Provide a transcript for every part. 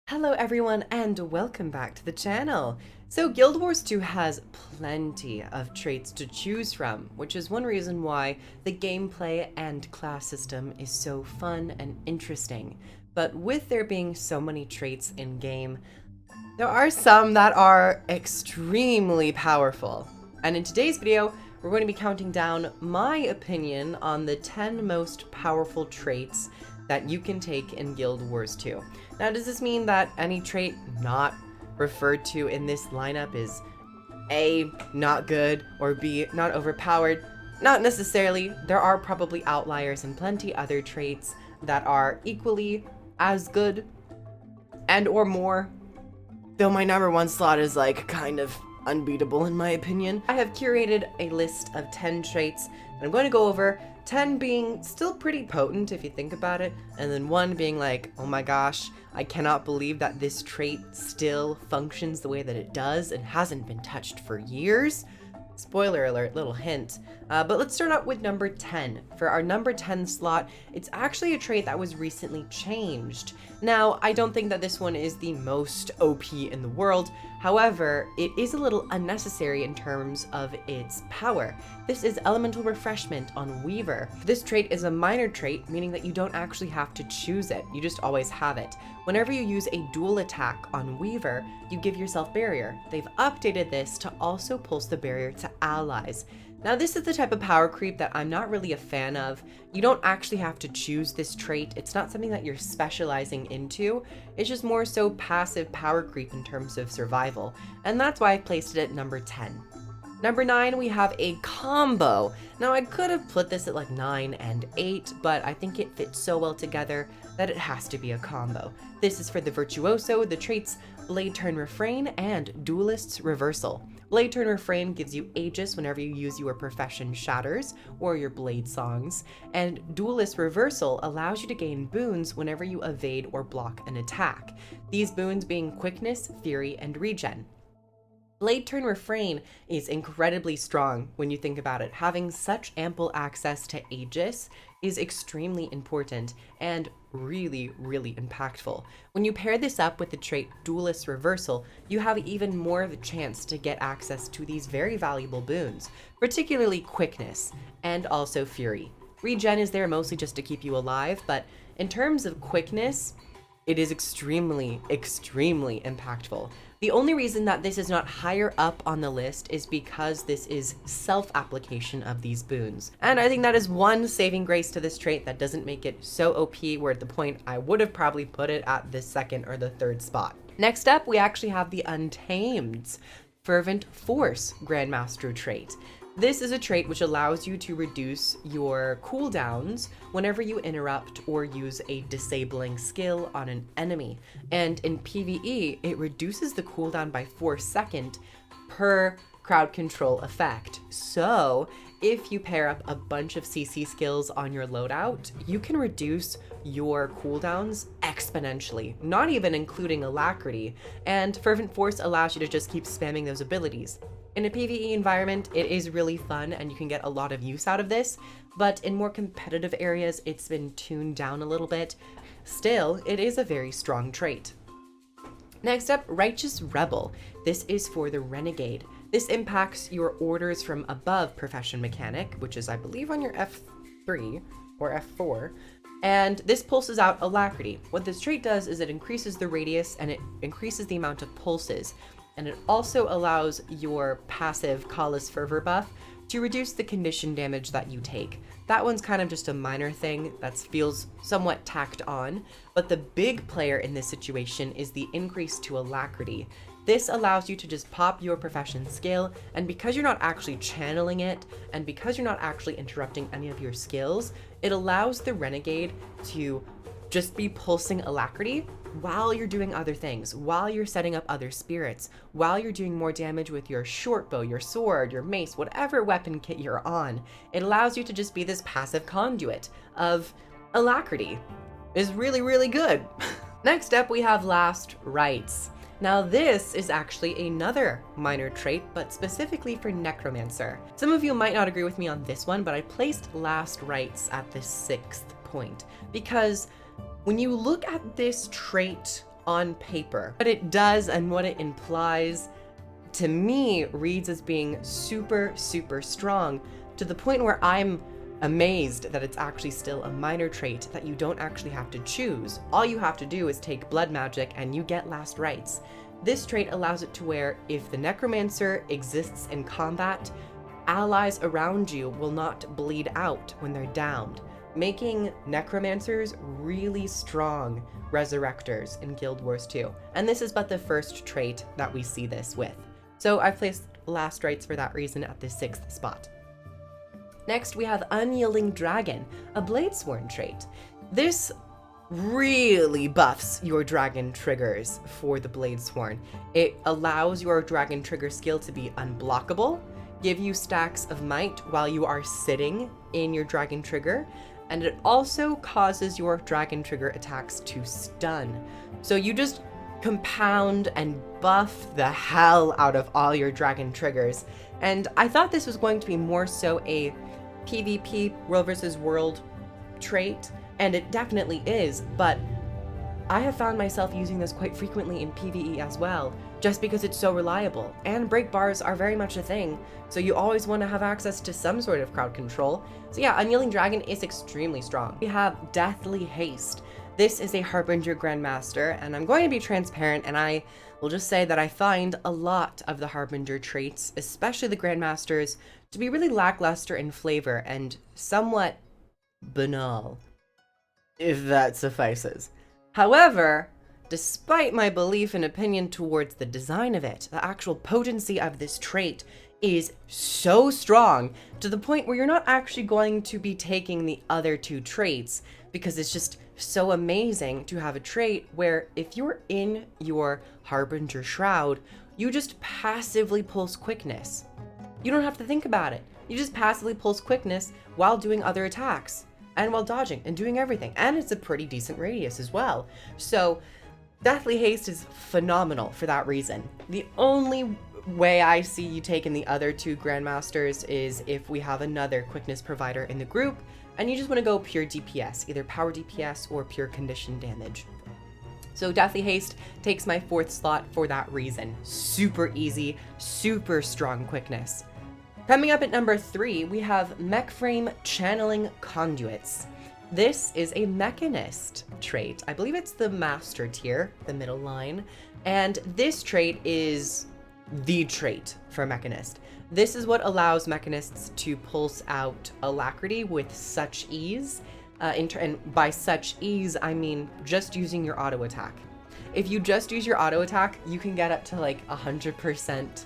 Hello everyone and welcome back to the channel. So Guild Wars 2 has plenty of traits to choose from, which is one reason why the gameplay and class system is so fun and interesting. But with there being so many traits in game, there are some that are extremely powerful. And in today's video, we're going to be counting down my opinion on the 10 most powerful traits that you can take in Guild Wars 2. Now, does this mean that any trait not referred to in this lineup is A, not good, or B, not overpowered? Not necessarily. There are probably outliers and plenty other traits that are equally as good and or more, though my number one slot is like kind of unbeatable in my opinion. I have curated a list of 10 traits, and I'm going to go over 10 being still pretty potent if you think about it, and then 1 being like, oh my gosh, I cannot believe that this trait still functions the way that it does and hasn't been touched for years. Spoiler alert, little hint. But let's start out with number 10. For our number 10 slot, it's actually a trait that was recently changed. Now, I don't think that this one is the most OP in the world. However, it is a little unnecessary in terms of its power. This is Elemental Refreshment on Weaver. This trait is a minor trait, meaning that you don't actually have to choose it. You just always have it. Whenever you use a dual attack on Weaver, you give yourself barrier. They've updated this to also pulse the barrier to allies. Now, this is the type of power creep that I'm not really a fan of. You don't actually have to choose this trait. It's not something that you're specializing into. It's just more so passive power creep in terms of survival. And that's why I placed it at number 10. Number 9, we have a combo. Now, I could have put this at like 9 and 8, but I think it fits so well together that it has to be a combo. This is for the Virtuoso, the traits Blade Turn Refrain and Duelist's Reversal. Blade Turn Refrain gives you Aegis whenever you use your Profession Shatters or your Blade Songs, and Duelist Reversal allows you to gain boons whenever you evade or block an attack. These boons being Quickness, Fury, and Regen. Blade Turn Refrain is incredibly strong when you think about it. Having such ample access to Aegis is extremely important and really, really impactful. When you pair this up with the trait Duelist Reversal, you have even more of a chance to get access to these very valuable boons, particularly Quickness and also Fury. Regen is there mostly just to keep you alive, but in terms of Quickness, it is extremely, extremely impactful. The only reason that this is not higher up on the list is because this is self-application of these boons. And I think that is one saving grace to this trait that doesn't make it so OP where at the point I would have probably put it at the 2nd or the 3rd spot. Next up, we actually have the Untamed's Fervent Force Grandmaster trait. This is a trait which allows you to reduce your cooldowns whenever you interrupt or use a disabling skill on an enemy. And in PvE, it reduces the cooldown by 4 seconds per crowd control effect. So if you pair up a bunch of CC skills on your loadout, you can reduce your cooldowns exponentially, not even including Alacrity. And Fervent Force allows you to just keep spamming those abilities. In a PvE environment, it is really fun and you can get a lot of use out of this, but in more competitive areas, it's been tuned down a little bit. Still, it is a very strong trait. Next up, Righteous Rebel. This is for the Renegade. This impacts your orders from above Profession mechanic, which is, I believe, on your F3 or F4. And this pulses out Alacrity. What this trait does is it increases the radius and it increases the amount of pulses. And it also allows your passive Kala's Fervor buff to reduce the condition damage that you take. That one's kind of just a minor thing that feels somewhat tacked on, but the big player in this situation is the increase to Alacrity. This allows you to just pop your Profession skill, and because you're not actually channeling it, and because you're not actually interrupting any of your skills, it allows the Renegade to just be pulsing Alacrity while you're doing other things, while you're setting up other spirits, while you're doing more damage with your short bow, your sword, your mace, whatever weapon kit you're on. It allows you to just be this passive conduit of Alacrity. It's really, really good. Next up, we have Last Rites. Now this is actually another minor trait, but specifically for Necromancer. Some of you might not agree with me on this one, but I placed Last Rites at the 6th point because when you look at this trait on paper. What it does and what it implies, to me, reads as being super, super strong, to the point where I'm amazed that it's actually still a minor trait that you don't actually have to choose. All you have to do is take blood magic and you get last rites. This trait allows it to where if the necromancer exists in combat, allies around you will not bleed out when they're downed, making necromancers really strong resurrectors in Guild Wars 2. And this is but the first trait that we see this with. So I've placed last rites for that reason at the 6th spot. Next, we have Unyielding Dragon, a Bladesworn trait. This really buffs your dragon triggers for the Bladesworn. It allows your dragon trigger skill to be unblockable, give you stacks of might while you are sitting in your dragon trigger, and it also causes your dragon trigger attacks to stun. So you just compound and buff the hell out of all your dragon triggers. And I thought this was going to be more so a PvP, world versus world trait, and it definitely is, but I have found myself using this quite frequently in PvE as well, just because it's so reliable, and break bars are very much a thing, so you always want to have access to some sort of crowd control. So yeah, Unyielding Dragon is extremely strong. We have Deathly Haste. This is a Harbinger Grandmaster, and I'm going to be transparent, and I will just say that I find a lot of the Harbinger traits, especially the Grandmasters, to be really lackluster in flavor and somewhat banal, if that suffices. However, despite my belief and opinion towards the design of it, the actual potency of this trait is so strong to the point where you're not actually going to be taking the other two traits, because it's just so amazing to have a trait where if you're in your Harbinger Shroud, you just passively pulse quickness. You don't have to think about it. You just passively pulse quickness while doing other attacks and while dodging and doing everything. And it's a pretty decent radius as well. So Deathly Haste is phenomenal for that reason. The only way I see you taking the other two Grandmasters is if we have another quickness provider in the group and you just want to go pure DPS, either power DPS or pure condition damage. So Deathly Haste takes my 4th slot for that reason. Super easy, super strong quickness. Coming up at number 3, we have Mech Frame Channeling Conduits. This is a Mechanist trait. I believe it's the Master tier, the middle line. And this trait is the trait for Mechanist. This is what allows Mechanists to pulse out Alacrity with such ease. And by such ease, I mean just using your auto attack. If you just use your auto attack, you can get up to like 100%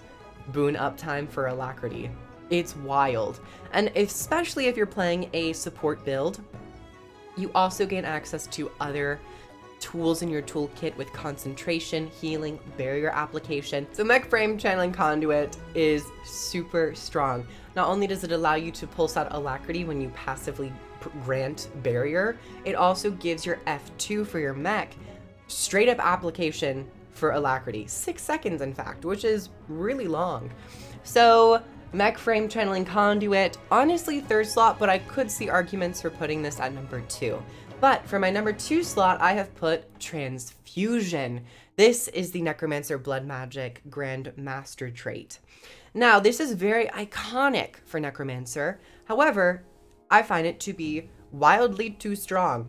boon uptime for Alacrity. It's wild. And especially if you're playing a support build, you also gain access to other tools in your toolkit with concentration, healing, barrier application. So Mech Frame Channeling Conduit is super strong. Not only does it allow you to pulse out Alacrity when you passively grant barrier, it also gives your F2 for your mech straight up application for Alacrity. 6 seconds, in fact, which is really long. So Mech Frame Channeling Conduit, honestly 3rd slot, but I could see arguments for putting this at number 2. But for my number 2 slot, I have put Transfusion. This is the Necromancer Blood Magic Grand Master trait. Now, this is very iconic for Necromancer. However, I find it to be wildly too strong.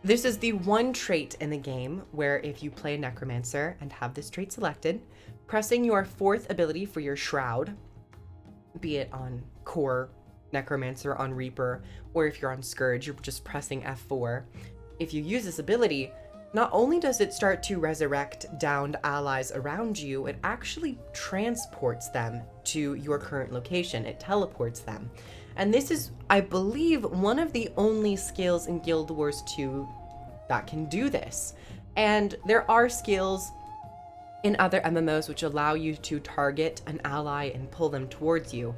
This is the one trait in the game where if you play a Necromancer and have this trait selected, pressing your 4th ability for your Shroud, be it on Core, Necromancer, on Reaper, or if you're on Scourge, you're just pressing F4. If you use this ability, not only does it start to resurrect downed allies around you, it actually transports them to your current location. It teleports them. And this is, I believe, one of the only skills in Guild Wars 2 that can do this. And there are skills in other MMOs which allow you to target an ally and pull them towards you.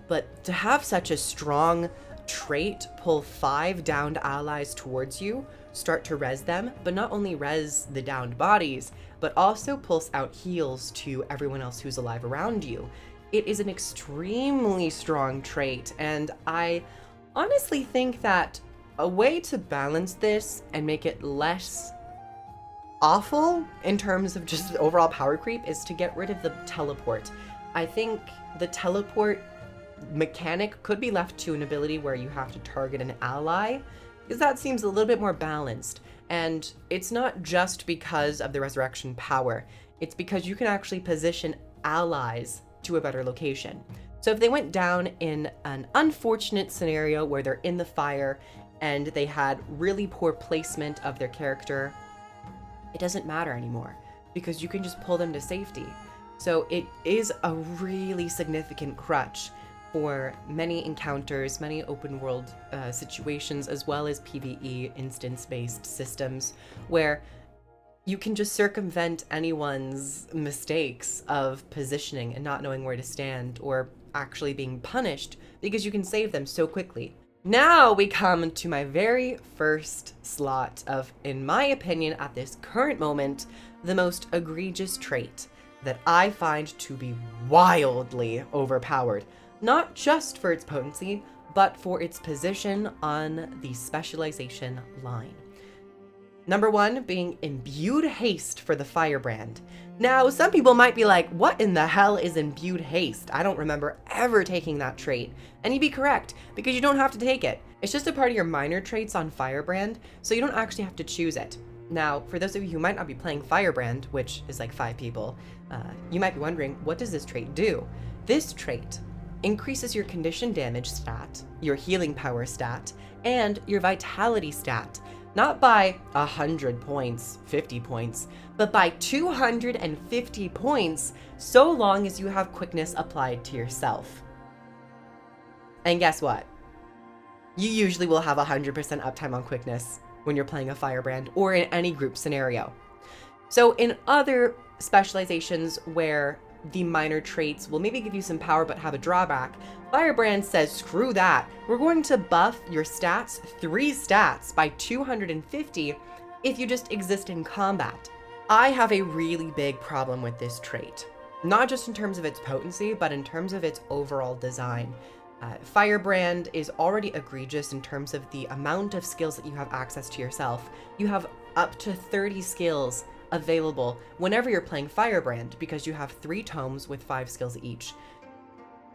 But to have such a strong trait pull 5 downed allies towards you, start to res them, but not only res the downed bodies, but also pulse out heals to everyone else who's alive around you. It is an extremely strong trait, and I honestly think that a way to balance this and make it less awful in terms of just the overall power creep is to get rid of the teleport. I think the teleport mechanic could be left to an ability where you have to target an ally, because that seems a little bit more balanced. And it's not just because of the resurrection power, it's because you can actually position allies to a better location. So if they went down in an unfortunate scenario where they're in the fire and they had really poor placement of their character, it doesn't matter anymore because you can just pull them to safety. So it is a really significant crutch for many encounters, many open world situations, as well as PvE instance-based systems where you can just circumvent anyone's mistakes of positioning and not knowing where to stand, or actually being punished because you can save them so quickly. Now we come to my very first slot of, in my opinion, at this current moment, the most egregious trait that I find to be wildly overpowered. Not just for its potency, but for its position on the specialization line. Number 1 being Imbued Haste for the Firebrand. Now, some people might be like, what in the hell is Imbued Haste? I don't remember ever taking that trait. And you'd be correct, because you don't have to take it. It's just a part of your minor traits on Firebrand, so you don't actually have to choose it. Now, for those of you who might not be playing Firebrand, which is like 5 people, you might be wondering, what does this trait do? This trait increases your condition damage stat, your healing power stat, and your vitality stat. Not by 100 points, 50 points, but by 250 points, so long as you have quickness applied to yourself. And guess what? You usually will have 100% uptime on quickness when you're playing a Firebrand or in any group scenario. So in other specializations where the minor traits will maybe give you some power but have a drawback, Firebrand says, screw that. We're going to buff your stats, 3 stats, by 250 if you just exist in combat. I have a really big problem with this trait, not just in terms of its potency, but in terms of its overall design. Firebrand is already egregious in terms of the amount of skills that you have access to yourself. You have up to 30 skills available whenever you're playing Firebrand because you have 3 tomes with 5 skills each.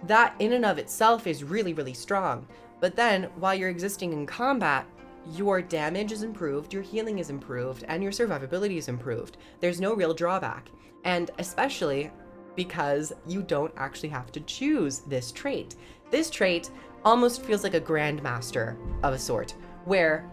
That in and of itself is really, really strong. But then while you're existing in combat, your damage is improved, your healing is improved, and your survivability is improved. There's no real drawback. And especially because you don't actually have to choose this trait. This trait almost feels like a grandmaster of a sort, where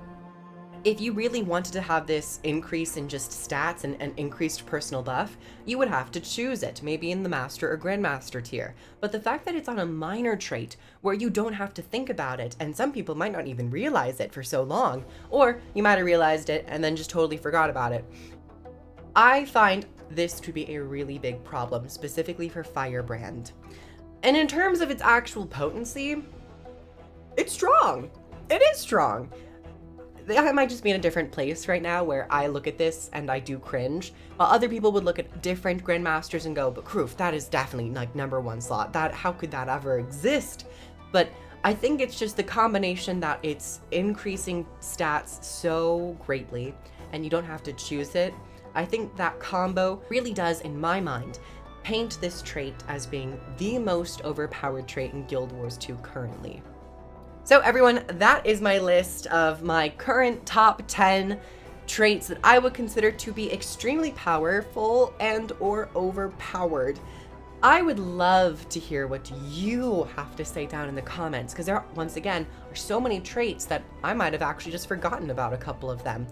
if you really wanted to have this increase in just stats and an increased personal buff, you would have to choose it, maybe in the Master or Grandmaster tier. But the fact that it's on a minor trait where you don't have to think about it, and some people might not even realize it for so long, or you might have realized it and then just totally forgot about it. I find this to be a really big problem, specifically for Firebrand. And in terms of its actual potency, it's strong. It is strong. I might just be in a different place right now where I look at this and I do cringe, while other people would look at different Grandmasters and go, but KROOF, that is definitely like #1 slot. How could that ever exist? But I think it's just the combination that it's increasing stats so greatly and you don't have to choose it. I think that combo really does, in my mind, paint this trait as being the most overpowered trait in Guild Wars 2 currently. So everyone, that is my list of my current top 10 traits that I would consider to be extremely powerful and or overpowered. I would love to hear what you have to say down in the comments, because there, once again, are so many traits that I might have actually just forgotten about a couple of them.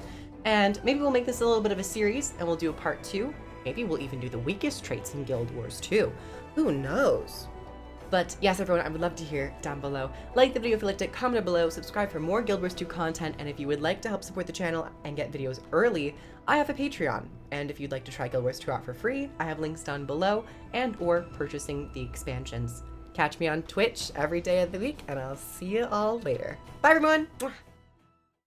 And maybe we'll make this a little bit of a series and we'll do a part 2. Maybe we'll even do the weakest traits in Guild Wars 2. Who knows? But yes, everyone, I would love to hear down below. Like the video if you liked it, comment below, subscribe for more Guild Wars 2 content, and if you would like to help support the channel and get videos early, I have a Patreon. And if you'd like to try Guild Wars 2 out for free, I have links down below and or purchasing the expansions. Catch me on Twitch every day of the week, and I'll see you all later. Bye, everyone!